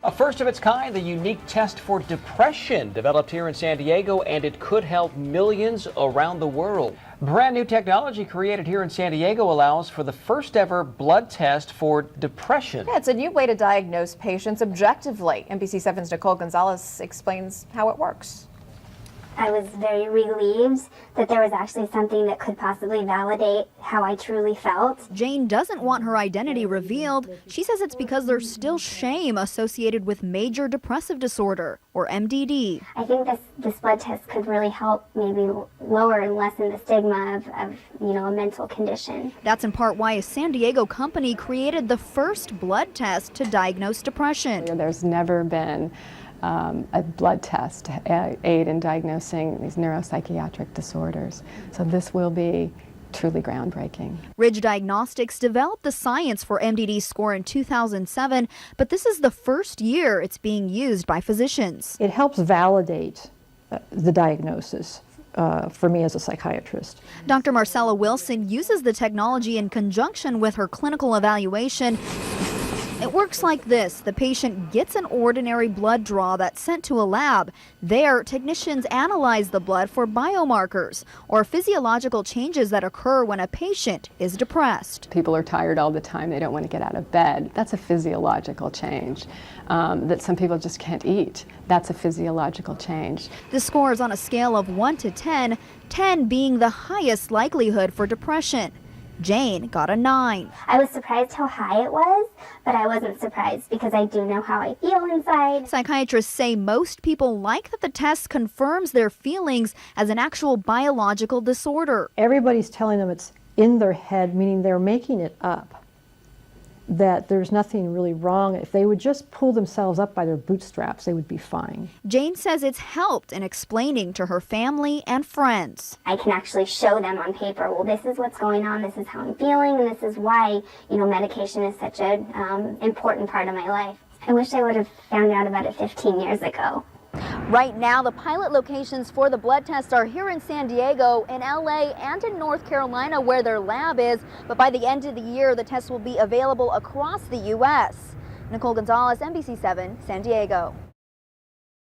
A first of its kind, the unique test for depression developed here in San Diego, and it could help millions around the world. Brand new technology created here in San Diego allows for the first ever blood test for depression. Yeah, it's a new way to diagnose patients objectively. NBC 7's Nicole Gonzalez explains how it works. I was very relieved that there was actually something that could possibly validate how I truly felt. Jane doesn't want her identity revealed. She says it's because there's still shame associated with major depressive disorder, or MDD. I think this blood test could really help maybe lower and lessen the stigma of a mental condition. That's in part why a San Diego company created the first blood test to diagnose depression. There's never been a blood test to aid in diagnosing these neuropsychiatric disorders. So this will be truly groundbreaking. Ridge Diagnostics developed the science for MDD score in 2007, but this is the first year it's being used by physicians. It helps validate the diagnosis for me as a psychiatrist. Dr. Marcella Wilson uses the technology in conjunction with her clinical evaluation. It works like this. The patient gets an ordinary blood draw that's sent to a lab. There, technicians analyze the blood for biomarkers or physiological changes that occur when a patient is depressed. People are tired all the time. They don't want to get out of bed. That's a physiological change. That some people just can't eat. That's a physiological change. The score is on a scale of 1 to 10, 10 being the highest likelihood for depression. Jane got a 9. I was surprised how high it was, but I wasn't surprised because I do know how I feel inside. Psychiatrists say most people like that the test confirms their feelings as an actual biological disorder. Everybody's telling them it's in their head, meaning they're making it up, that there's nothing really wrong. If they would just pull themselves up by their bootstraps, they would be fine. Jane says it's helped in explaining to her family and friends. I can actually show them on paper, well, this is what's going on, this is how I'm feeling, and this is why, medication is such an important part of my life. I wish I would have found out about it 15 years ago. Right now, the pilot locations for the blood tests are here in San Diego, in LA, and in North Carolina, where their lab is. But by the end of the year, the test will be available across the U.S. Nicole Gonzalez, NBC 7, San Diego.